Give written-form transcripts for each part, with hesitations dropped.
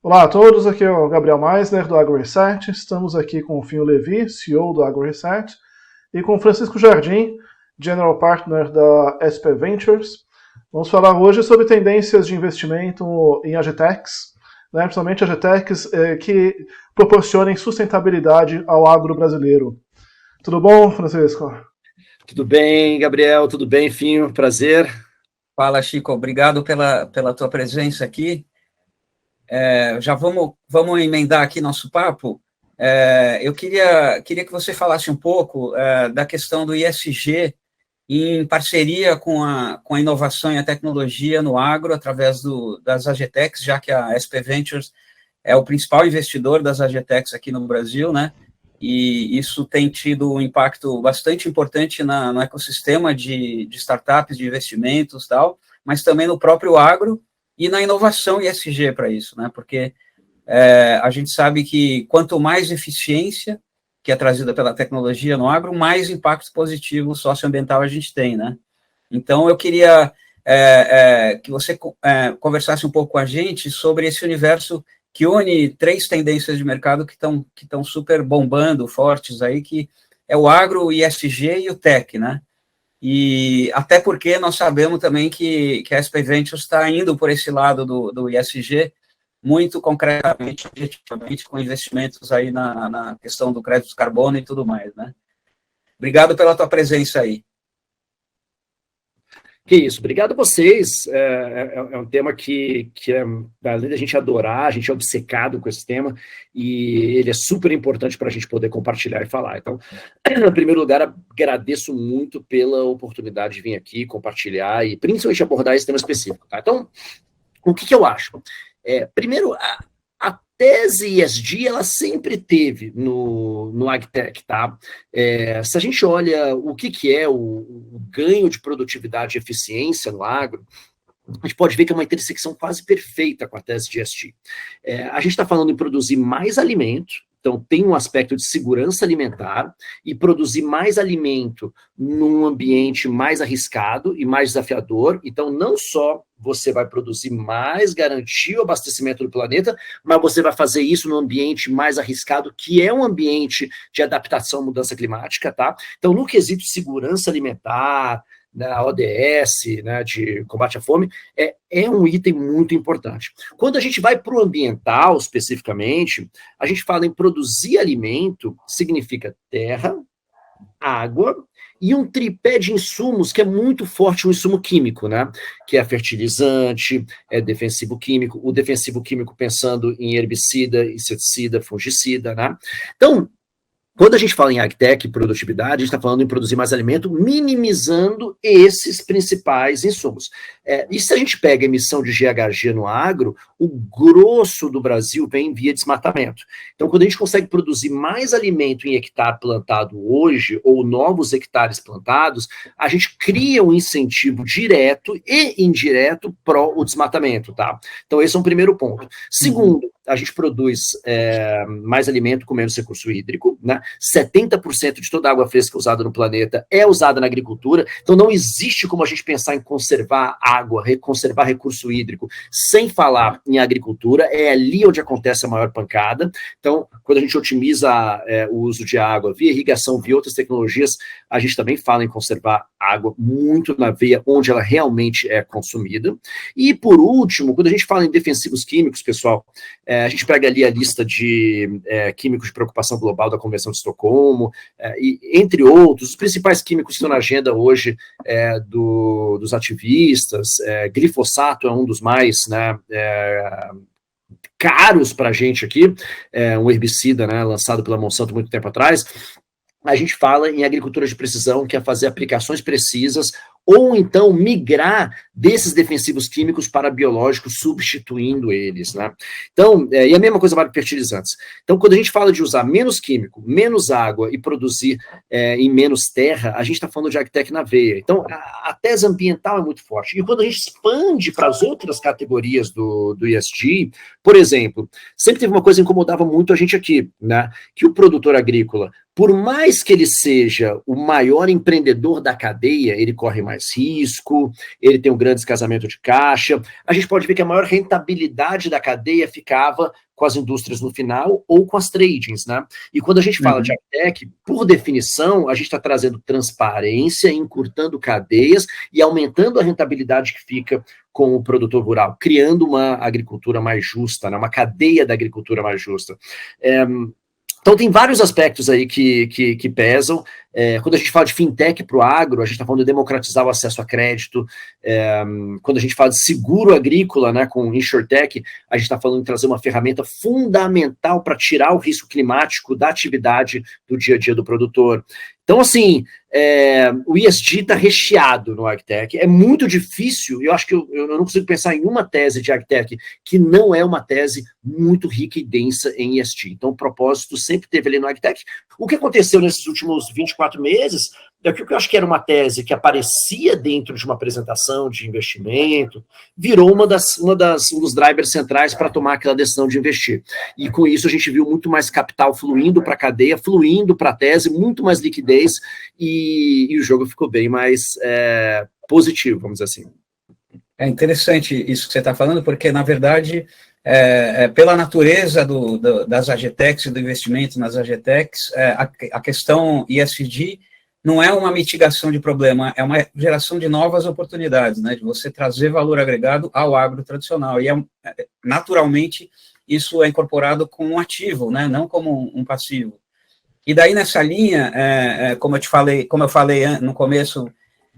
Olá a todos, aqui é o Gabriel Meisner do AgroReset. Estamos aqui com o Finho Levi, CEO do AgroReset, e com o Francisco Jardim, General Partner da SP Ventures. Vamos falar hoje sobre tendências de investimento em agtechs, principalmente agtechs que proporcionem sustentabilidade ao agro brasileiro. Tudo bom, Francisco? Tudo bem, Gabriel? Tudo bem, Finho? Prazer. Fala, Chico. Obrigado pela tua presença aqui. Já vamos emendar aqui nosso papo. Eu queria que você falasse um pouco da questão do ESG em parceria com a inovação e a tecnologia no agro, através das agtechs, já que a SP Ventures é o principal investidor das agtechs aqui no Brasil, né? E isso tem tido um impacto bastante importante no ecossistema de startups, de investimentos e tal, mas também no próprio agro e na inovação ESG para isso, né? Porque a gente sabe que quanto mais eficiência que é trazida pela tecnologia no agro, mais impacto positivo socioambiental a gente tem, né? Então, eu queria que você conversasse um pouco com a gente sobre esse universo que une três tendências de mercado que estão super bombando, fortes aí, que é o agro, o ESG e o tech, né? E até porque nós sabemos também que a SP Ventures está indo por esse lado do ESG, muito concretamente, objetivamente, com investimentos aí na questão do crédito de carbono e tudo mais, né? Obrigado pela tua presença aí. Que isso, obrigado a vocês. É um tema que além da gente adorar, a gente é obcecado com esse tema, e ele é super importante para a gente poder compartilhar e falar. Então, em primeiro lugar, agradeço muito pela oportunidade de vir aqui, compartilhar e principalmente abordar esse tema específico. Tá? Então, o que eu acho? Primeiro, a tese ESG, ela sempre teve no AgTech, tá? Se a gente olha o que é o ganho de produtividade e eficiência no agro, a gente pode ver que é uma intersecção quase perfeita com a tese de ESG. A gente está falando em produzir mais alimento, então tem um aspecto de segurança alimentar, e produzir mais alimento num ambiente mais arriscado e mais desafiador. Então, não só você vai produzir mais, garantir o abastecimento do planeta, mas você vai fazer isso num ambiente mais arriscado, que é um ambiente de adaptação à mudança climática, tá? Então, no quesito segurança alimentar, na ODS, né, de combate à fome, é um item muito importante. Quando a gente vai para o ambiental, especificamente, a gente fala em produzir alimento, significa terra, água e um tripé de insumos que é muito forte, um insumo químico, né? Que é fertilizante, é defensivo químico, o defensivo químico pensando em herbicida, inseticida, fungicida, né? Então, quando a gente fala em agtech e produtividade, a gente está falando em produzir mais alimento, minimizando esses principais insumos. E se a gente pega a emissão de GHG no agro, o grosso do Brasil vem via desmatamento. Então, quando a gente consegue produzir mais alimento em hectare plantado hoje, ou novos hectares plantados, a gente cria um incentivo direto e indireto o desmatamento, tá? Então, esse é um primeiro ponto. Segundo, a gente produz mais alimento com menos recurso hídrico, né? 70% de toda a água fresca usada no planeta é usada na agricultura, então não existe como a gente pensar em conservar água, conservar recurso hídrico, sem falar em agricultura. É ali onde acontece a maior pancada. Então, quando a gente otimiza o uso de água via irrigação, via outras tecnologias, a gente também fala em conservar água muito na veia onde ela realmente é consumida. E, por último, quando a gente fala em defensivos químicos, pessoal, a gente pega ali a lista de químicos de preocupação global da Convenção de Estocolmo, e, entre outros, os principais químicos que estão na agenda hoje dos ativistas. Glifosato é um dos mais, né, caros para a gente aqui, um herbicida, né, lançado pela Monsanto muito tempo atrás. A gente fala em agricultura de precisão, que é fazer aplicações precisas, ou então migrar desses defensivos químicos para biológicos, substituindo eles, né? Então, e a mesma coisa para fertilizantes. Então, quando a gente fala de usar menos químico, menos água e produzir em menos terra, a gente está falando de agtech na veia. Então, a tese ambiental é muito forte. E quando a gente expande para as outras categorias do ESG, por exemplo, sempre teve uma coisa que incomodava muito a gente aqui, né? Que o produtor agrícola, por mais que ele seja o maior empreendedor da cadeia, ele corre mais mais risco, ele tem um grande escasamento de caixa. A gente pode ver que a maior rentabilidade da cadeia ficava com as indústrias no final ou com as tradings, né? E quando a gente fala de agtech, por definição, a gente está trazendo transparência, encurtando cadeias e aumentando a rentabilidade que fica com o produtor rural, criando uma agricultura mais justa, né? Uma cadeia da agricultura mais justa. Então, tem vários aspectos aí que pesam. Quando a gente fala de fintech para o agro, a gente está falando de democratizar o acesso a crédito. Quando a gente fala de seguro agrícola, né, com InsurTech, a gente está falando de trazer uma ferramenta fundamental para tirar o risco climático da atividade do dia a dia do produtor. Então, assim, o ESG está recheado no AgTech. É muito difícil, e eu acho que eu não consigo pensar em uma tese de AgTech que não é uma tese muito rica e densa em ESG. Então, o propósito sempre teve ali no AgTech. O que aconteceu nesses últimos 24 meses é que eu acho que era uma tese que aparecia dentro de uma apresentação de investimento, virou um dos drivers centrais para tomar aquela decisão de investir. E com isso a gente viu muito mais capital fluindo para a cadeia, fluindo para a tese, muito mais liquidez, e o jogo ficou bem mais positivo, vamos dizer assim. É interessante isso que você está falando, porque, na verdade, pela natureza das AgTechs e do investimento nas AgTechs, a questão ESG não é uma mitigação de problema, é uma geração de novas oportunidades, né, de você trazer valor agregado ao agro tradicional. E, naturalmente, isso é incorporado como um ativo, né, não como um passivo. E daí, nessa linha, como eu falei no começo,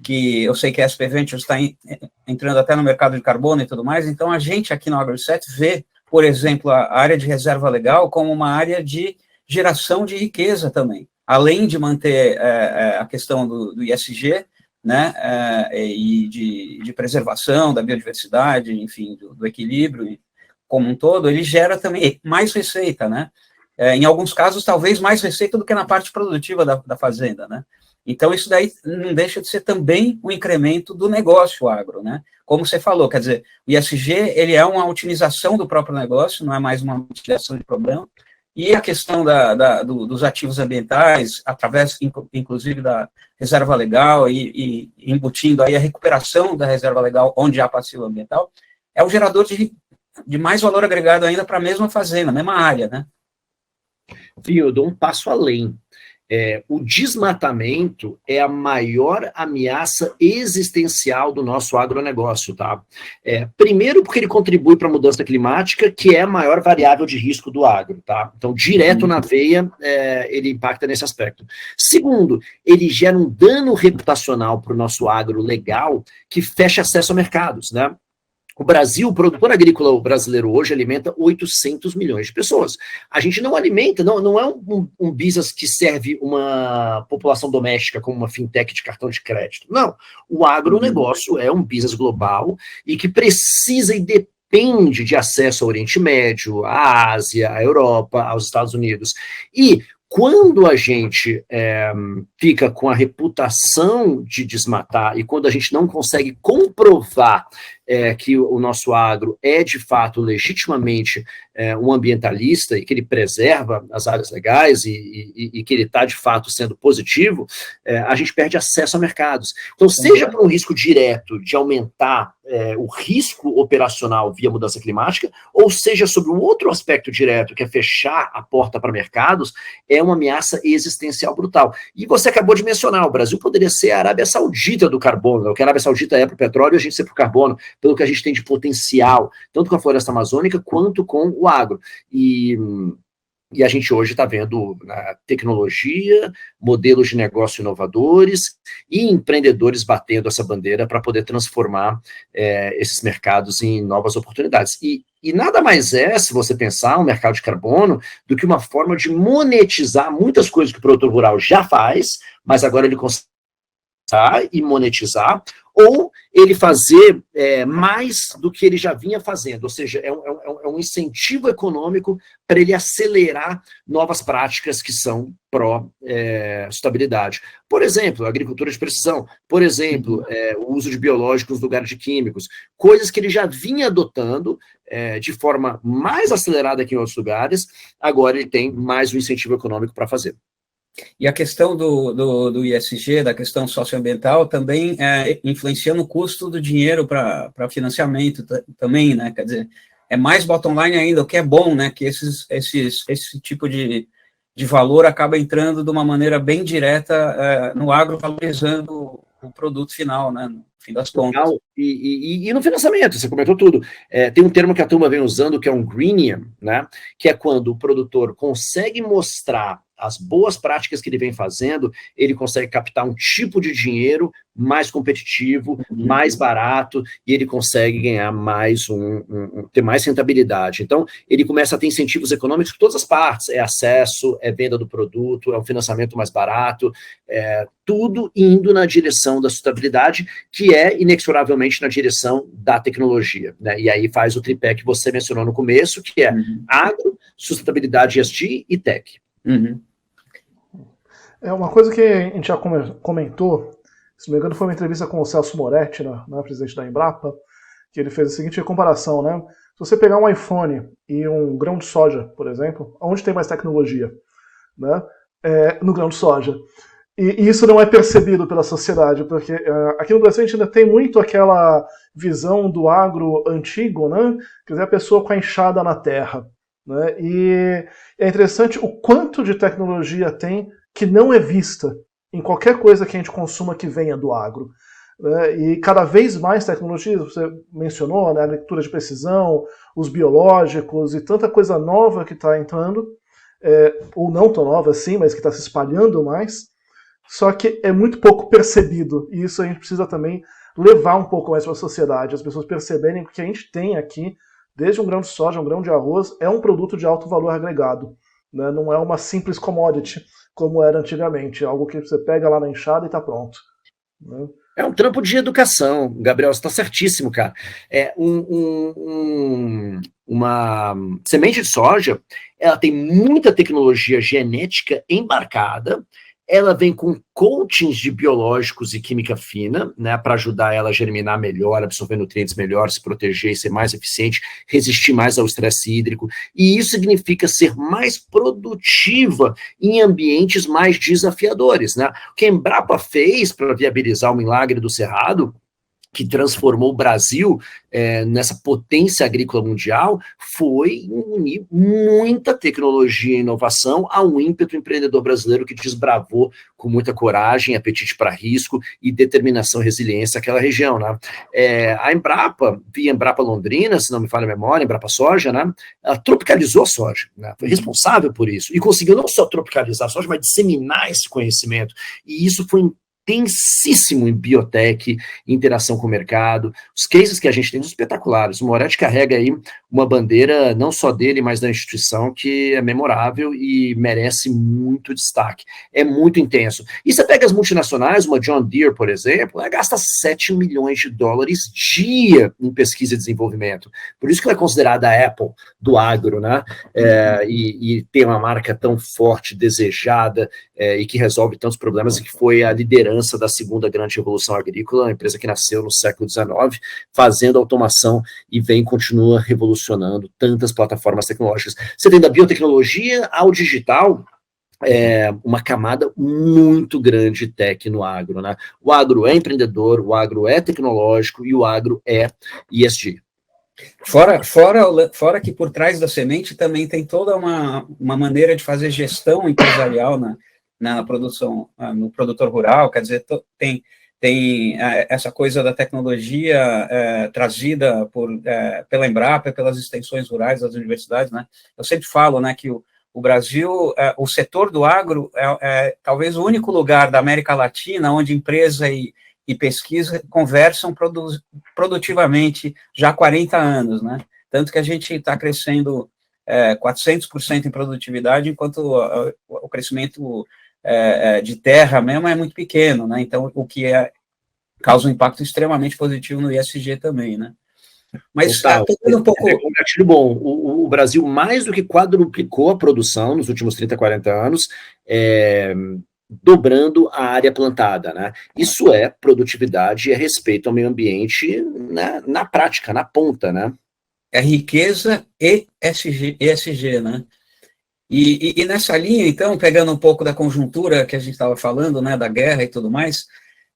que eu sei que a SP Ventures está entrando até no mercado de carbono e tudo mais, então a gente aqui no AgroReset vê, por exemplo, a área de reserva legal como uma área de geração de riqueza também, além de manter a questão do ISG, né, e de preservação da biodiversidade, enfim, do equilíbrio como um todo, ele gera também mais receita, né? Em alguns casos, talvez mais receita do que na parte produtiva da fazenda, né? Então, isso daí não deixa de ser também um incremento do negócio agro, né? Como você falou, quer dizer, o ISG, ele é uma otimização do próprio negócio, não é mais uma mitigação de problema, e a questão dos ativos ambientais, através, inclusive, da reserva legal e embutindo aí a recuperação da reserva legal, onde há passivo ambiental, é o gerador de mais valor agregado ainda para a mesma fazenda, a mesma área, né? E eu dou um passo além. O desmatamento é a maior ameaça existencial do nosso agronegócio, tá? Primeiro, porque ele contribui para a mudança climática, que é a maior variável de risco do agro, tá? Então, direto na veia, ele impacta nesse aspecto. Segundo, ele gera um dano reputacional para o nosso agro legal, que fecha acesso a mercados, né? O Brasil, o produtor agrícola brasileiro hoje alimenta 800 milhões de pessoas. A gente não alimenta, não é um business que serve uma população doméstica como uma fintech de cartão de crédito. Não, o agronegócio é um business global e que precisa e depende de acesso ao Oriente Médio, à Ásia, à Europa, aos Estados Unidos. E quando a gente fica com a reputação de desmatar e quando a gente não consegue comprovar que o nosso agro é, de fato, legitimamente um ambientalista e que ele preserva as áreas legais e que ele está, de fato, sendo positivo, a gente perde acesso a mercados. Então, seja por um risco direto de aumentar o risco operacional via mudança climática, ou seja, sobre um outro aspecto direto, que é fechar a porta para mercados, é uma ameaça existencial brutal. E você acabou de mencionar, o Brasil poderia ser a Arábia Saudita do carbono, o que a Arábia Saudita é para o petróleo, a gente ser para o carbono, pelo que a gente tem de potencial, tanto com a floresta amazônica quanto com o agro. E a gente hoje está vendo tecnologia, modelos de negócio inovadores e empreendedores batendo essa bandeira para poder transformar esses mercados em novas oportunidades. E nada mais se você pensar, um mercado de carbono, do que uma forma de monetizar muitas coisas que o produtor rural já faz, mas agora ele consegue e monetizar, ou ele fazer mais do que ele já vinha fazendo, ou seja, é um incentivo econômico para ele acelerar novas práticas que são pró-sustentabilidade. Por exemplo, agricultura de precisão, por exemplo, o uso de biológicos no lugar de químicos, coisas que ele já vinha adotando de forma mais acelerada que em outros lugares, agora ele tem mais um incentivo econômico para fazer. E a questão do ISG, da questão socioambiental, também influencia no custo do dinheiro para financiamento também, né? Quer dizer, é mais bottom line ainda, o que é bom, né? Que esse tipo de valor acaba entrando de uma maneira bem direta no agro, valorizando o produto final, né? No fim das contas. E no financiamento, você comentou tudo. Tem um termo que a turma vem usando, que é um greenium, né? Que é quando o produtor consegue mostrar as boas práticas que ele vem fazendo, ele consegue captar um tipo de dinheiro mais competitivo, mais barato, e ele consegue ganhar mais ter mais rentabilidade. Então, ele começa a ter incentivos econômicos de todas as partes, é acesso, é venda do produto, é um financiamento mais barato, tudo indo na direção da sustentabilidade, que é inexoravelmente na direção da tecnologia, né? E aí faz o tripé que você mencionou no começo, que é agro, sustentabilidade ESG e tech. É uma coisa que a gente já comentou, se não me engano foi uma entrevista com o Celso Moretti, né, presidente da Embrapa, que ele fez a seguinte comparação, né? Se você pegar um iPhone e um grão de soja, por exemplo, onde tem mais tecnologia? Né? No grão de soja. E isso não é percebido pela sociedade, porque aqui no Brasil a gente ainda tem muito aquela visão do agro antigo, né? Quer dizer, a pessoa com a enxada na terra. Né? E é interessante o quanto de tecnologia tem que não é vista em qualquer coisa que a gente consuma que venha do agro. Né? E cada vez mais tecnologias, você mencionou, né? A agricultura de precisão, os biológicos e tanta coisa nova que está entrando, ou não tão nova assim, mas que está se espalhando mais, só que é muito pouco percebido, e isso a gente precisa também levar um pouco mais para a sociedade, as pessoas perceberem que o que a gente tem aqui, desde um grão de soja, um grão de arroz, é um produto de alto valor agregado, né? Não é uma simples commodity, como era antigamente, algo que você pega lá na enxada e está pronto. Né? É um trampo de educação, Gabriel, você está certíssimo, cara. Uma semente de soja, ela tem muita tecnologia genética embarcada, ela vem com coatings de biológicos e química fina, né, para ajudar ela a germinar melhor, absorver nutrientes melhor, se proteger, ser mais eficiente, resistir mais ao estresse hídrico, e isso significa ser mais produtiva em ambientes mais desafiadores, né? O que a Embrapa fez para viabilizar o milagre do Cerrado, que transformou o Brasil nessa potência agrícola mundial, foi unir muita tecnologia e inovação a um ímpeto empreendedor brasileiro que desbravou com muita coragem, apetite para risco e determinação e resiliência aquela região, né? A Embrapa, via Embrapa Londrina, se não me falha a memória, Embrapa Soja, né? Ela tropicalizou a soja, né? Foi responsável por isso, e conseguiu não só tropicalizar a soja, mas disseminar esse conhecimento, e isso foi intensíssimo em biotech, interação com o mercado. Os cases que a gente tem são espetaculares. O Moretti carrega aí uma bandeira, não só dele, mas da instituição, que é memorável e merece muito destaque. É muito intenso. E você pega as multinacionais, uma John Deere, por exemplo, ela gasta $7 milhões dia em pesquisa e desenvolvimento. Por isso que ela é considerada a Apple do agro, né? E tem uma marca tão forte, desejada, e que resolve tantos problemas, e que foi a liderança da segunda grande revolução agrícola, uma empresa que nasceu no século XIX, fazendo automação e continua revolucionando tantas plataformas tecnológicas. Você tem da biotecnologia ao digital, uma camada muito grande de tech no agro, né? O agro é empreendedor, o agro é tecnológico e o agro é ESG. Fora que por trás da semente também tem toda uma maneira de fazer gestão empresarial na produção, no produtor rural, quer dizer, tem essa coisa da tecnologia trazida pela Embrapa, pelas extensões rurais das universidades, né? Eu sempre falo, né, que o Brasil, o setor do agro é talvez o único lugar da América Latina onde empresa e pesquisa conversam produtivamente já há 40 anos, né? Tanto que a gente está crescendo 400% em produtividade, enquanto o crescimento de terra mesmo é muito pequeno, né? Então, o que causa um impacto extremamente positivo no ESG também, né? Mas um pouco... um gatilho bom. O Brasil mais do que quadruplicou a produção nos últimos 30, 40 anos, dobrando a área plantada, né? Isso é produtividade e é respeito ao meio ambiente na prática, na ponta, né? É riqueza e ESG, né? E nessa linha, então, pegando um pouco da conjuntura que a gente estava falando, né, da guerra e tudo mais,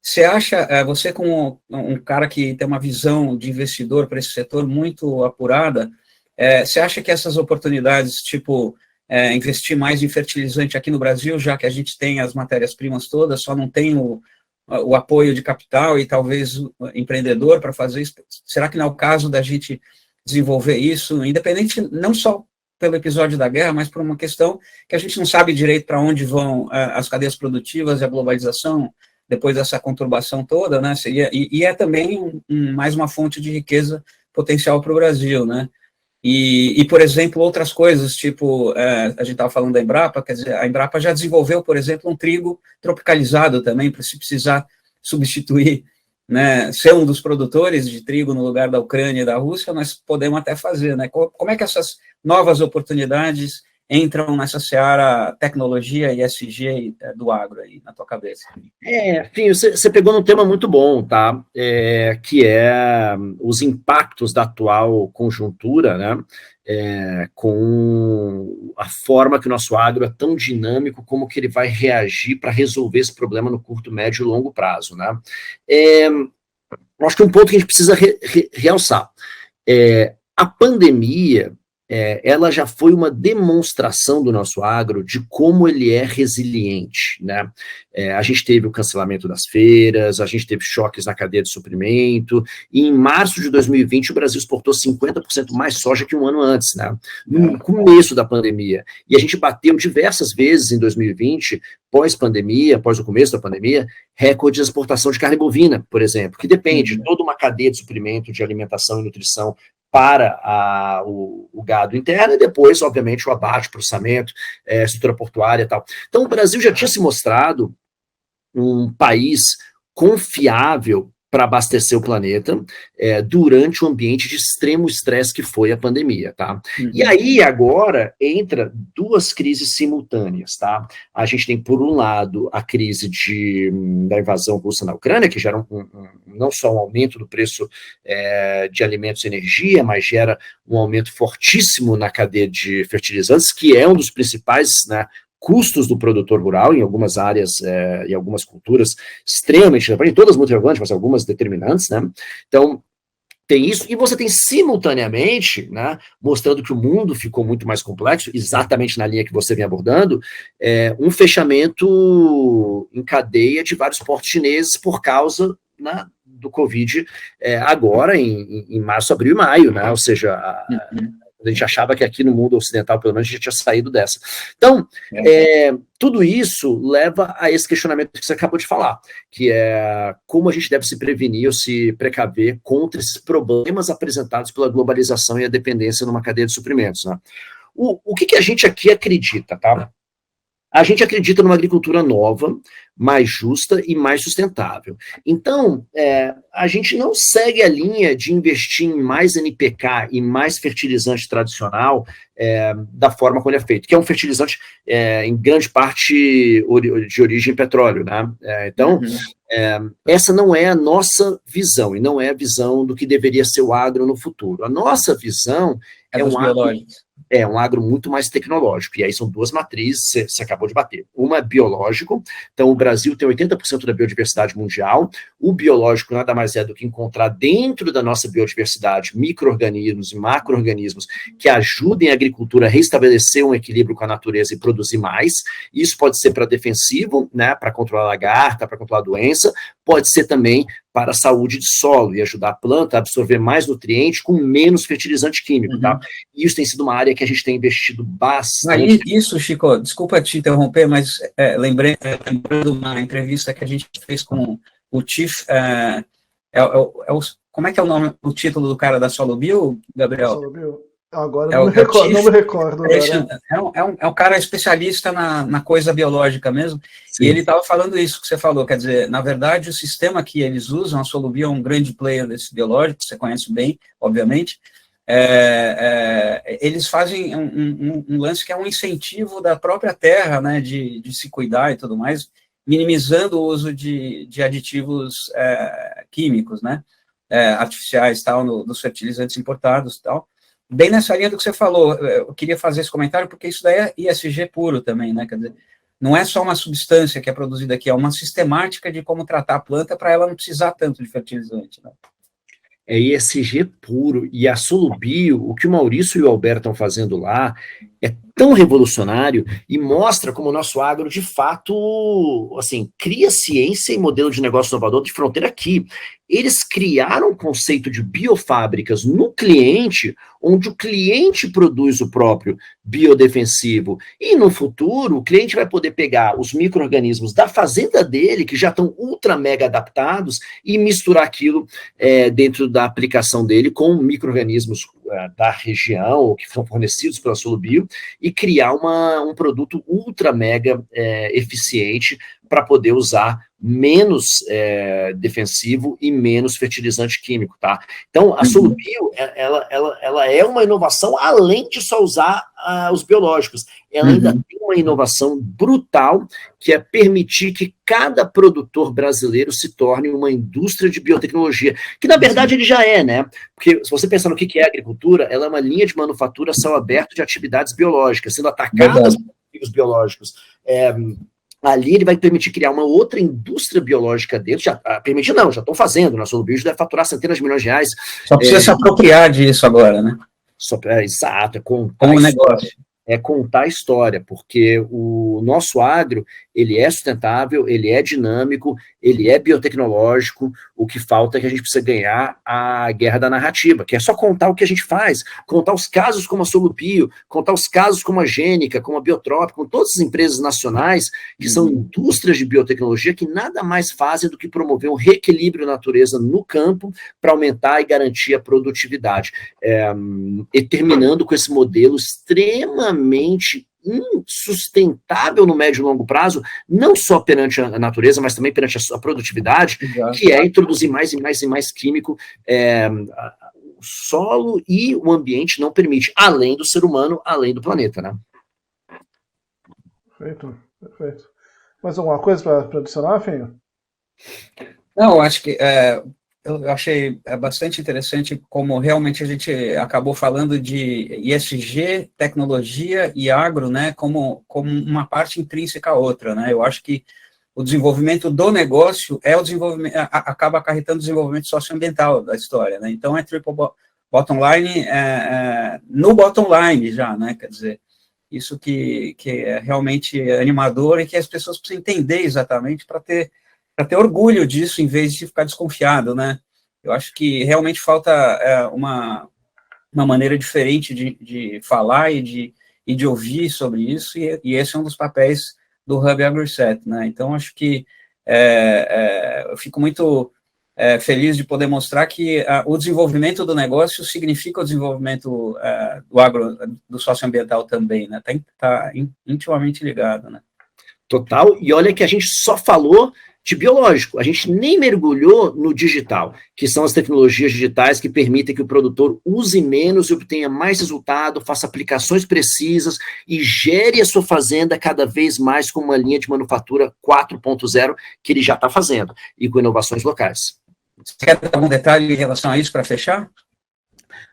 você acha, você como um cara que tem uma visão de investidor para esse setor muito apurada, você acha que essas oportunidades, tipo, investir mais em fertilizante aqui no Brasil, já que a gente tem as matérias-primas todas, só não tem o apoio de capital e talvez o empreendedor para fazer isso, será que não é o caso da gente desenvolver isso, independente, não só pelo episódio da guerra, mas por uma questão que a gente não sabe direito para onde vão as cadeias produtivas e a globalização depois dessa conturbação toda, né? E é também mais uma fonte de riqueza potencial para o Brasil, né? Por exemplo, outras coisas, tipo, a gente estava falando da Embrapa, quer dizer, a Embrapa já desenvolveu, por exemplo, um trigo tropicalizado também, para se precisar substituir, né, ser um dos produtores de trigo no lugar da Ucrânia e da Rússia, nós podemos até fazer, né? Como é que essas novas oportunidades entram nessa seara tecnologia e ESG do agro aí, na tua cabeça? Enfim, você pegou num tema muito bom, tá? Que é os impactos da atual conjuntura, né? Com a forma que o nosso agro é tão dinâmico, como que ele vai reagir para resolver esse problema no curto, médio e longo prazo, né? Acho que um ponto que a gente precisa realçar. A pandemia, ela já foi uma demonstração do nosso agro de como ele é resiliente, né? A gente teve o cancelamento das feiras, a gente teve choques na cadeia de suprimento, e em março de 2020 o Brasil exportou 50% mais soja que um ano antes, né? No começo da pandemia. E a gente bateu diversas vezes em 2020, pós-pandemia, após o começo da pandemia, recorde de exportação de carne bovina, por exemplo, que depende de toda uma cadeia de suprimento, de alimentação e nutrição para o gado interno, e depois, obviamente, o abate, processamento, estrutura portuária e tal. Então, o Brasil já tinha se mostrado um país confiável para abastecer o planeta durante um ambiente de extremo estresse que foi a pandemia, tá? E aí, agora, entra duas crises simultâneas, tá? A gente tem, por um lado, a crise da invasão russa na Ucrânia, que gera não só um aumento do preço de alimentos e energia, mas gera um aumento fortíssimo na cadeia de fertilizantes, que é um dos principais, né, custos do produtor rural, em algumas áreas e algumas culturas extremamente, todas muito relevantes, mas algumas determinantes, né? Então, tem isso, e você tem simultaneamente, né, mostrando que o mundo ficou muito mais complexo, exatamente na linha que você vem abordando, um fechamento em cadeia de vários portos chineses por causa, né, do Covid, agora em março, abril e maio, né? Ou seja, a gente achava que aqui no mundo ocidental, pelo menos, a gente tinha saído dessa. Então, tudo isso leva a esse questionamento que você acabou de falar, que é como a gente deve se prevenir ou se precaver contra esses problemas apresentados pela globalização e a dependência numa cadeia de suprimentos, né? O que a gente aqui acredita, tá? A gente acredita numa agricultura nova, mais justa e mais sustentável. Então, a gente não segue a linha de investir em mais NPK e mais fertilizante tradicional da forma como ele é feito, que é um fertilizante, em grande parte, de origem petróleo, né? Então, essa não é a nossa visão, e não é a visão do que deveria ser o agro no futuro. A nossa visão é um agro muito mais tecnológico, e aí são duas matrizes, você acabou de bater. Uma é biológico, então o Brasil tem 80% da biodiversidade mundial, o biológico nada mais é do que encontrar dentro da nossa biodiversidade micro-organismos e macro-organismos que ajudem a agricultura a restabelecer um equilíbrio com a natureza e produzir mais. Isso pode ser para defensivo, né, para controlar a lagarta, para controlar a doença, pode ser também para a saúde de solo e ajudar a planta a absorver mais nutrientes com menos fertilizante químico, tá? E isso tem sido uma área que a gente tem investido bastante. Isso, Chico, desculpa te interromper, mas lembrando uma entrevista que a gente fez com o Chief, como é que é o título do cara da SoloBio, Gabriel? SoloBio. Agora não me recordo. É um cara especialista na coisa biológica mesmo. Sim. E ele estava falando isso que você falou, quer dizer, na verdade, o sistema que eles usam, a SoloBio é um grande player desse biológico, que você conhece bem, obviamente. Eles fazem um lance que é um incentivo da própria terra, né, de se cuidar e tudo mais, minimizando o uso de aditivos químicos, né, artificiais, tal, dos fertilizantes importados, tal. bem nessa linha do que você falou, eu queria fazer esse comentário, porque isso daí é ESG puro também, né? Quer dizer, não é só uma substância que é produzida aqui, é uma sistemática de como tratar a planta para ela não precisar tanto de fertilizante, né? É ESG puro, e a Solubio, o que o Maurício e o Alberto estão fazendo lá, é tão revolucionário e mostra como o nosso agro, de fato, assim, cria ciência e modelo de negócio inovador de fronteira aqui. Eles criaram um conceito de biofábricas no cliente, onde o cliente produz o próprio biodefensivo. E no futuro, o cliente vai poder pegar os micro-organismos da fazenda dele, que já estão ultra mega adaptados, e misturar aquilo dentro da aplicação dele com micro-organismos da região, que são fornecidos pela Solubio, e criar um produto ultra mega eficiente para poder usar menos defensivo e menos fertilizante químico, tá? Então, a Solubio, ela é uma inovação além de só usar os biológicos. Ela ainda tem uma inovação brutal, que é permitir que cada produtor brasileiro se torne uma indústria de biotecnologia, que na verdade ele já é, né? Porque se você pensar no que é agricultura, ela é uma linha de manufatura a céu aberto de atividades biológicas, sendo atacadas por biológicos. Ali ele vai permitir criar uma outra indústria biológica dentro, já estão fazendo, na Solubio deve faturar centenas de milhões de reais. Só precisa se apropriar disso agora, né? Exato, como negócio. É contar a história, porque o nosso agro, ele é sustentável, ele é dinâmico, ele é biotecnológico, o que falta é que a gente precisa ganhar a guerra da narrativa, que é só contar o que a gente faz, contar os casos como a Solubio, contar os casos como a Gênica, como a Biotrop, com todas as empresas nacionais que são indústrias de biotecnologia que nada mais fazem do que promover um reequilíbrio da natureza no campo para aumentar e garantir a produtividade, e terminando com esse modelo extremamente insustentável no médio e longo prazo, não só perante a natureza, mas também perante a produtividade, que é introduzir mais e mais e mais químico. O solo e o ambiente não permite, além do ser humano, além do planeta, né? Perfeito. Mais alguma coisa para adicionar, Fenho? Não, acho que eu achei bastante interessante como realmente a gente acabou falando de ESG, tecnologia e agro, né, como uma parte intrínseca à outra, né? Eu acho que o desenvolvimento do negócio acaba acarretando o desenvolvimento socioambiental da história, né? Então é triple bottom line no bottom line já, né? Quer dizer, isso que é realmente animador e que as pessoas precisam entender exatamente para ter orgulho disso, em vez de ficar desconfiado, né? Eu acho que realmente falta uma maneira diferente de falar e de ouvir sobre isso, e esse é um dos papéis do Hub AgriSet, né? Então, acho que eu fico muito feliz de poder mostrar que o desenvolvimento do negócio significa o desenvolvimento do socioambiental também, né? Tá intimamente ligado, né? Total, e olha que a gente só falou de biológico, a gente nem mergulhou no digital, que são as tecnologias digitais que permitem que o produtor use menos e obtenha mais resultado, faça aplicações precisas e gere a sua fazenda cada vez mais com uma linha de manufatura 4.0 que ele já está fazendo, e com inovações locais. Você quer dar algum detalhe em relação a isso para fechar?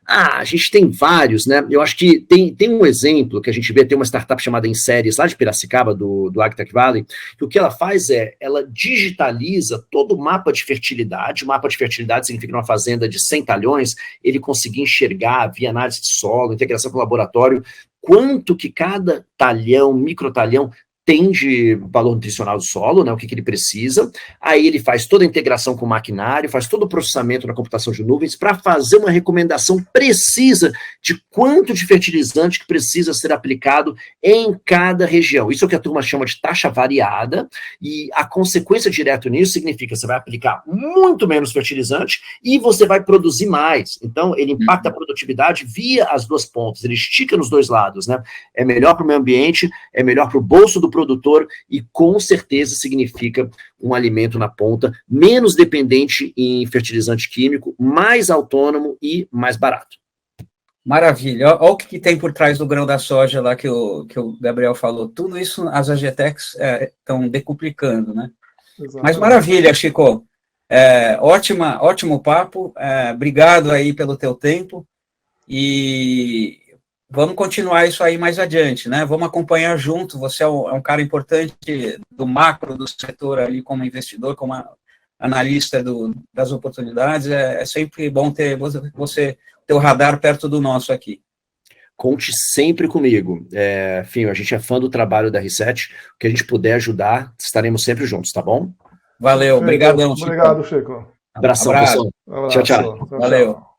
A gente tem vários, né? Eu acho que tem um exemplo que a gente vê, tem uma startup chamada Inseres, lá de Piracicaba, do AgTech Valley, que o que ela faz ela digitaliza todo o mapa de fertilidade. O mapa de fertilidade significa uma fazenda de 100 talhões, ele conseguir enxergar via análise de solo, integração com o laboratório, quanto que cada talhão, microtalhão, tem de valor nutricional do solo, né, o que ele precisa, aí ele faz toda a integração com o maquinário, faz todo o processamento na computação de nuvens para fazer uma recomendação precisa de quanto de fertilizante que precisa ser aplicado em cada região. Isso é o que a turma chama de taxa variada, e a consequência direta nisso significa que você vai aplicar muito menos fertilizante e você vai produzir mais. Então, ele impacta a produtividade via as duas pontas, ele estica nos dois lados, né? É melhor para o meio ambiente, é melhor para o bolso do produtor e com certeza significa um alimento na ponta menos dependente em fertilizante químico, mais autônomo e mais barato. Maravilha. Olha o que tem por trás do grão da soja lá que o Gabriel falou. Tudo isso as AgTechs estão decuplicando, né? Exatamente. Mas maravilha, Chico. Ótimo papo. Obrigado aí pelo teu tempo. e vamos continuar isso aí mais adiante, né? Vamos acompanhar junto. Você é um cara importante do macro do setor ali, como investidor, como analista das oportunidades. É sempre bom ter teu radar perto do nosso aqui. Conte sempre comigo. Enfim, a gente é fã do trabalho da R7. O que a gente puder ajudar, estaremos sempre juntos, tá bom? Valeu, obrigadão, Chico. Obrigado, Chico. Abração, Abraço. pessoal. Tchau, tchau. Valeu.